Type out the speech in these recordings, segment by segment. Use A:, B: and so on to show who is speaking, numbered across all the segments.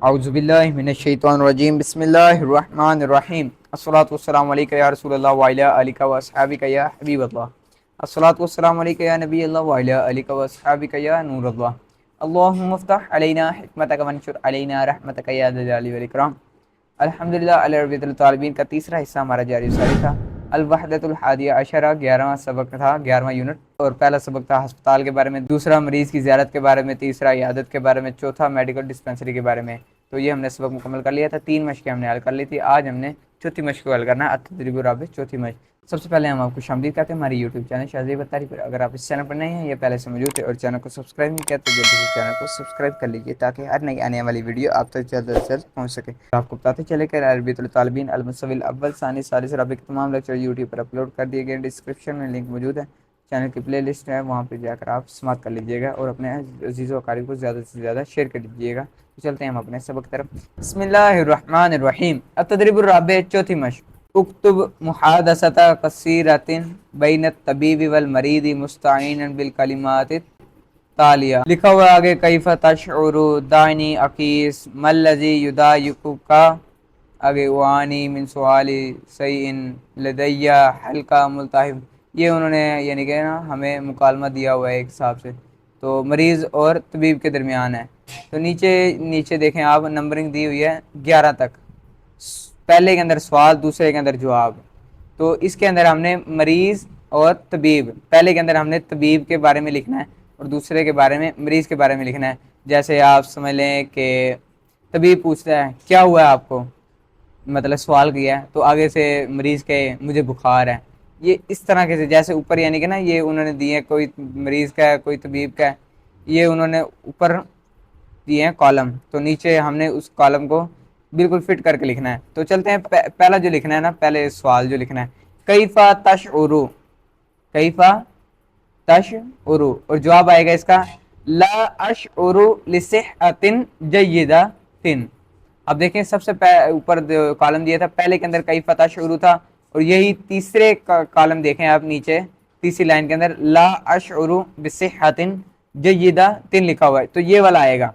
A: اعوذ باللہ من الشیطان الرجیم بسم اللہ الرحمن الرحیم الصلاۃ والسلام علیکہ یا رسول اللہ وعلی آلک و اصحابک یا حبیب اللہ الصلاۃ والسلام علیکہ یا نبی اللہ وعلی آلک و اصحابک یا نور اللہ اللہم افتح علینا حکمتک وانشر علینا رحمتک یا ذا الجلال والاکرام۔ الحمدللہ علی ربیۃ الطالبین کا تیسرا حصہ ہمارا جاری ساری تھا۔ الوحدۃ الحادیہ عشرہ 11واں سبق تھا، 11واں یونٹ، اور پہلا سبق تھا ہسپتال کے بارے میں، دوسرا مریض کی زیارت کے بارے میں، تیسرا عیادت کے بارے میں، چوتھا میڈیکل ڈسپینسری کے بارے میں۔ تو یہ ہم نے سبق مکمل کر لیا تھا، 3 مشقیں ہم نے حل کر لی تھی۔ آج ہم نے چوتھی مشق کو حل کرنا ہے، التدریب الرابع، چوتھی مشق۔ سب سے پہلے ہم آپ کو خوشامدید کہتے ہیں ہماری یوٹیوب چینل شاذیب الطاری پر۔ اگر آپ اس چینل پر نئے ہیں یا پہلے سے موجود تھے اور چینل کو سبسکرائب نہیں کیا تو جلدی سے چینل کو سبسکرائب کر لیجیے تاکہ ہر نئی آنے والی ویڈیو آپ تک جلد از جلد پہنچ سکے۔ آپ کو بتاتے چلے کہ ربیۃ الطالبین المصوی الاول ثانی ثالث رابع کے تمام لیکچر یوٹیوب پر اپلوڈ کر دیے گئے، ڈسکرپشن میں لنک موجود ہے، چینل کی پلے لسٹ ہے، وہاں پہ جا کر آپ سماعت کر لیجیے گا اور اپنے عزیز و اقارب کو زیادہ سے زیادہ شیئر کر دیجیے گا۔ تو چلتے ہیں ہم اپنے سبق کی طرف۔ بسم اللہ الرحمن الرحیم۔ التدریب الرابع، چوتھی مشق۔ اکتب محادثۃ قصیرۃ بین الطبیب والمریض مستعینا بالکلمات التالیہ۔ لکھا ہوا آگے، کیف تشعر دعنی اقیس ما الذی یضایقک، آگے وانی من سؤال شیء لدی حلقہ ملتہب۔ یہ انہوں نے یعنی کہ نا ہمیں مکالمہ دیا ہوا ہے ایک حساب سے، تو مریض اور طبیب کے درمیان ہے۔ تو نیچے دیکھیں آپ، نمبرنگ دی ہوئی ہے 11 تک، پہلے کے اندر سوال، دوسرے کے اندر جواب۔ تو اس کے اندر ہم نے مریض اور طبیب، پہلے کے اندر ہم نے طبیب کے بارے میں لکھنا ہے اور دوسرے کے بارے میں مریض کے بارے میں لکھنا ہے۔ جیسے آپ سمجھ لیں کہ طبیب پوچھتا ہے کیا ہوا ہے آپ کو، مطلب سوال کیا ہے، تو آگے سے مریض کہے مجھے بخار ہے۔ یہ اس طرح کے، جیسے اوپر یعنی کہ نا یہ انہوں نے دیے، کوئی مریض کا ہے کوئی طبیب کا ہے، یہ انہوں نے اوپر دیے ہیں کالم، تو نیچے ہم نے اس کالم کو بالکل فٹ کر کے لکھنا ہے۔ تو چلتے ہیں، پہلا جو لکھنا ہے نا، پہلے سوال جو لکھنا ہے، کیفا تشعر، کیفا تشعر، اور جواب آئے گا اس کا لا اشعر لصحۃ جیدۃ۔ اب دیکھیں سب سے اوپر کالم دیا تھا، پہلے کے اندر کیفا تشعر تھا، اور یہی تیسرے کالم دیکھیں آپ نیچے تیسری لائن کے اندر لا اشعر بصحۃ جیدۃ لکھا ہوا ہے، تو یہ والا آئے گا،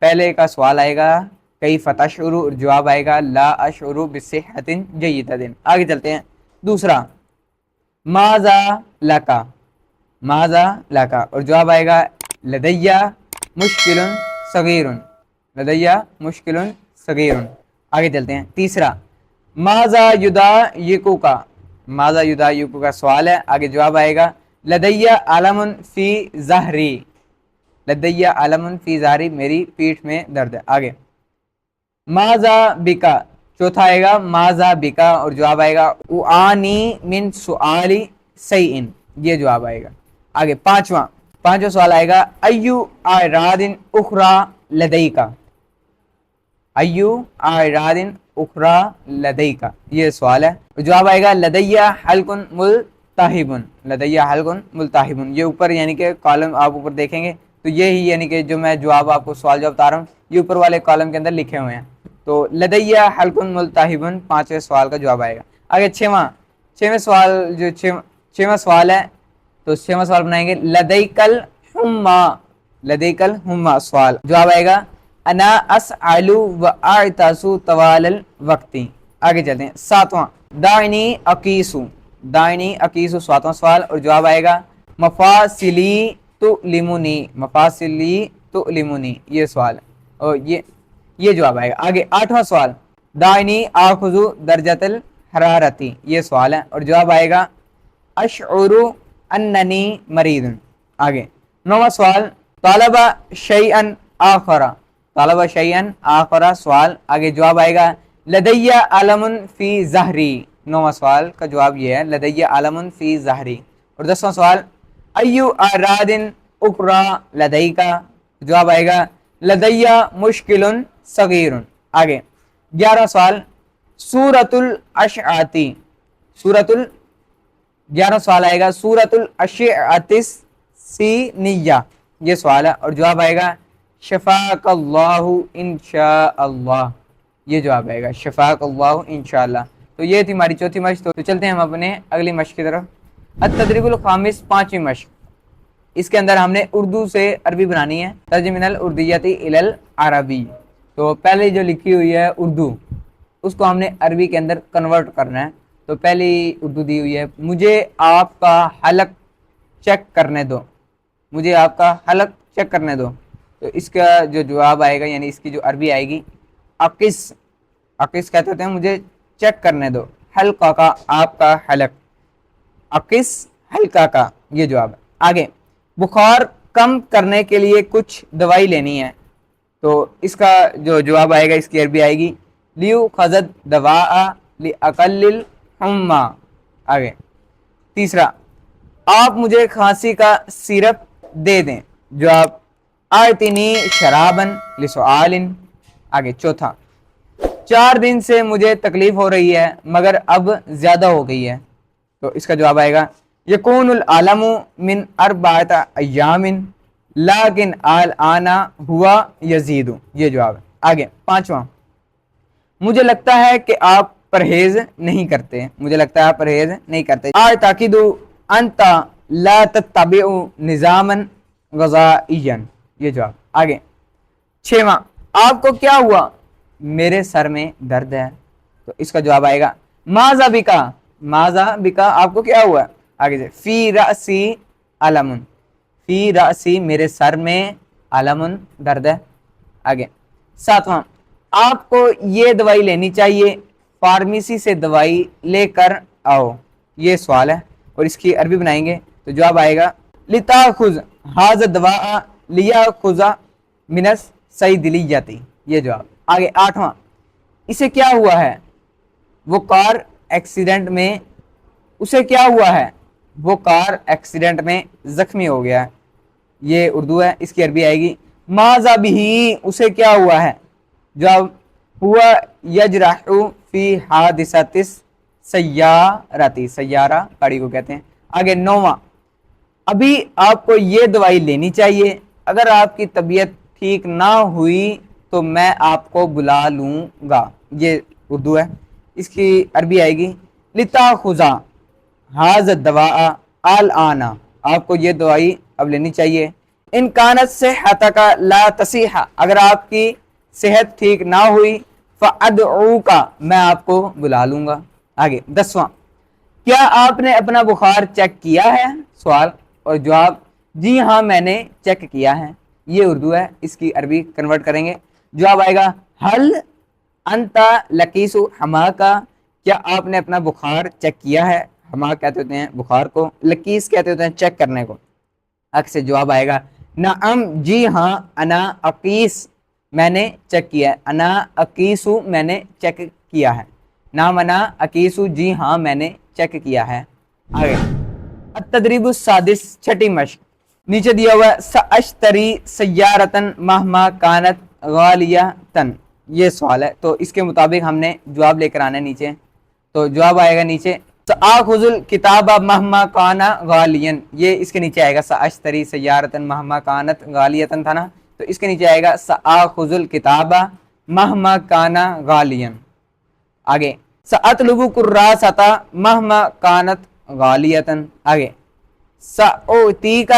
A: پہلے کا سوال آئے گا کیف تشعر، اور جواب آئے گا لا اشعر بصحۃ جیدۃ۔ آگے چلتے ہیں، دوسرا ماذا لکا، ماذا لکا، اور جواب آئے گا لدی مشکل صغیر، لدی مشکل صغیر۔ آگے چلتے ہیں، تیسرا ماذا یضایقک، ماذا یضایقک کا سوال ہے، آگے جواب آئے گا لدی الم فی ظہری، لدی علم فی ظہری، میری پیٹھ میں درد ہے۔ آگے ماذا بکا، چوتھا آئے گا ماذا بکا، اور جواب آئے گا اعانی من سؤال شیء، یہ جواب آئے گا۔ آگے پانچواں سوال آئے گا ایو اعراض اخری لدیکا، ایو اعراض اخری لدیکا، یہ سوال ہے، جواب آئے گا لدی حلق ملتہب، لدی حلق ملتہب۔ یہ اوپر یعنی کہ کالم آپ اوپر دیکھیں گے تو یہی یعنی کہ جو میں جواب آپ کو سوال جواب بتا رہا ہوں یہ اوپر والے کالم کے اندر لکھے ہوئے ہیں۔ تو لدی حلق ملتہب، پانچویں سوال کا جواب آئے گا۔ آگے چھواں سوال ہے، تو چھواں سوال بنائیں گے لدیک الحمى، لدیک الحمى، سوال جواب آئے گا انا اسعل و اعطس طوال الوقت۔ آگے چلتے ہیں، ساتواں دعنی اقیس، دعنی اقیس، ساتواں سوال، اور جواب آئے گا مفاصلی تؤلمنی، مفاصلی تؤلمنی، یہ سوال ہے اور یہ جواب آئے گا۔ آگے آٹھواں سوال دعنی آخذ درجۃ الحرارۃ، یہ سوال ہے اور جواب آئے گا اشعر اننی مریض۔ آگے نواں سوال طالب شیئا آخر، طالب شیئا آخر، سوال، آگے جواب آئے گا لدی علم فی ظہری، نواں سوال کا جواب یہ ہے لدی علم فی ظہری۔ اور 10واں سوال ایو اعراض اخری لدیکا، جواب آئے گا لدی مشکل صغیر۔ آگے 11واں سوال سورۃ الاشعۃ، سورۃ 11واں سوال آئے گا سورۃ الاشعۃ السینیہ، یہ سوال ہے اور جواب آئے گا شفاک اللہ انشاء اللہ، یہ جواب آئے گا شفاک اللہ انشاءاللہ۔ تو یہ تھی ہماری چوتھی مشق۔ تو چلتے ہیں ہم اپنے اگلی مشق کی طرف، التدریب الخامس، پانچویں مشق۔ اس کے اندر ہم نے اردو سے عربی بنانی ہے، ترجمہ من الاردیۃ الی العربی۔ تو پہلے جو لکھی ہوئی ہے اردو اس کو ہم نے عربی کے اندر کنورٹ کرنا ہے. تو پہلی اردو دی ہوئی ہے مجھے آپ کا حلق چیک کرنے دو, مجھے آپ کا حلق چیک کرنے دو. تو اس کا جو جواب آئے گا یعنی اس کی جو عربی آئے گی عقص, عقص کہتے ہوتے ہیں مجھے چیک کرنے دو, حلقہ کا آپ کا حلق, عقص حلقہ کا, یہ جواب ہے. آگے بخار کم کرنے کے لیے کچھ دوائی لینی ہے. تو اس کا جو جواب آئے گا اس کی عربی آئے گی لیو خزد دواء لأقل الحمى. آگے تیسرا آپ مجھے کھانسی کا سیرپ دے دیں. جواب آتنی شرابا لسؤال. آگے چوتھا 4 دن سے مجھے تکلیف ہو رہی ہے مگر اب زیادہ ہو گئی ہے. تو اس کا جواب آئے گا یکون العالم من 4 ایام لیکن الآن ہوا یزید. یہ جواب ہے. آگے پانچواں مجھے لگتا ہے کہ آپ پرہیز نہیں کرتے, مجھے لگتا ہے آپ پرہیز نہیں کرتے. اعتقد انت لا تتبع نظاما غذائیا. یہ جواب. آگے چھواں آپ کو کیا ہوا, میرے سر میں درد ہے. تو اس کا جواب آئے گا ماذا بکا, ماذا بکا آپ کو کیا ہوا. آگے سے فی رأسی علم, فی رأسی میرے سر میں علم درد ہے. آگے ساتواں آپ کو یہ دوائی لینی چاہیے, فارمیسی سے دوائی لے کر آؤ. یہ سوال ہے اور اس کی عربی بنائیں گے تو جواب آئے گا لتاخذ ھذا الدواء لیاخذ من الصیدلیۃ. یہ جواب. آگے آٹھواں اسے کیا ہوا ہے, وہ کار ایکسیڈنٹ میں, اسے کیا ہوا ہے, وہ کار ایکسیڈنٹ میں زخمی ہو گیا ہے. یہ اردو ہے. اس کی عربی آئے گی ماذا بہ, اسے کیا ہوا ہے. جواب ہوا یجرح فی حادثۃ السیارۃ, سیارہ گاڑی کو کہتے ہیں. آگے نوواں ابھی آپ کو یہ دوائی لینی چاہیے, اگر آپ کی طبیعت ٹھیک نہ ہوئی تو میں آپ کو بلا لوں گا. یہ اردو ہے. اس کی عربی آئے گی لتاخذ ھذا الدواء الآن, آپ کو یہ دوائی اب لینی چاہیے. ان کانت صحتک لا تصح, اگر آپ کی صحت ٹھیک نہ ہوئی فادعوک, میں آپ کو بلا لوں گا. آگے دسواں کیا آپ نے اپنا بخار چیک کیا ہے. سوال اور جواب جی ہاں میں نے چیک کیا ہے. یہ اردو ہے. اس کی عربی کنورٹ کریں گے. جواب آئے گا حل انت لکیس حماکا, کیا آپ نے اپنا بخار چیک کیا ہے. حما کہتے ہوتے ہیں بخار کو, لکیس کہتے ہوتے ہیں چیک کرنے کو. عکس جواب آئے گا نعم جی ہاں, انا اقیس میں نے چیک کیا ہے, انا اقیسو میں نے چیک کیا ہے. نام انا اقیسو جی ہاں میں نے چیک کیا ہے. آگے التدریب السادس, چھٹی مشق. نیچے دیا ہوا ہے ساشتری سیارتن مہما کانت غالیتن. یہ سوال ہے تو اس کے مطابق ہم نے جواب لے کر آنا ہے نیچے. تو جواب آئے گا نیچے سآخذ الکتاب مہما کانا غالین. یہ اس کے نیچے آئے گا ساشتری سیارتن مہما کانت غالیتن تھا نا, تو اس کے نیچے آئے گا سآخذ الکتاب مہما کانا غالین. آگے سأطلب کراسۃ مہما کانت غالیتن. آگے سأعطیک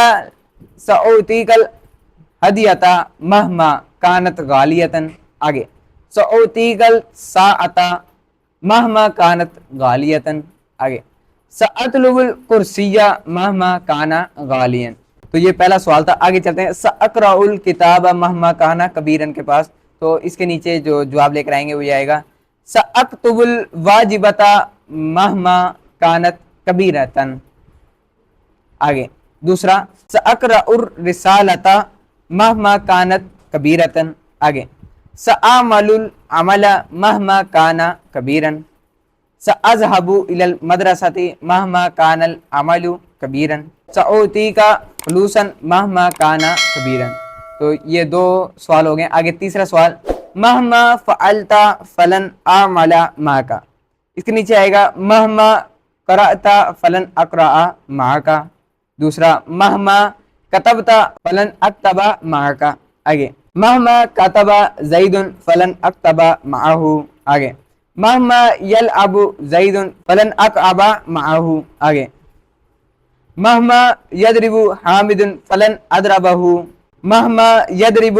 A: الہدیۃ مہما کانت غالیتن. آگے سأعطیک الساعۃ مہما کانت غالیتن. آگے سأطلب الکرسی مہما کانا غالین. تو یہ پہلا سوال تھا. آگے چلتے ہیں سأقرأ الکتاب مہما کانا کبیرن کے پاس. تو اس کے نیچے جو جواب لے کر آئیں گے وہ یہ آئے گا سأکتب الواجبۃ مہما کانت کبیرتن. آگے دوسرا سأقرأ الرسالۃ مہما کانت کبیرتن. آگے سأعمل العمل مہما کانا کبیرن. سأذهب إلى المدرسة مهما كان العمل كبيرا. سأعطيك فلوسا مهما كان كبيرا. تو یہ دو سوال ہو گئے. آگے تیسرا سوال مہما فعلت فلن اعمل معك. اس کے نیچے آئے گا مہما قرأت فلن اقرأ معك. دوسرا مہما كتبت فلن اكتب معك. آگے مہما كتب زید فلن اكتب معه. آگے مہما یلعب زید فلن اقعب معه. آگے مہما یضرب حامد فلن اضربه. مہما یضرب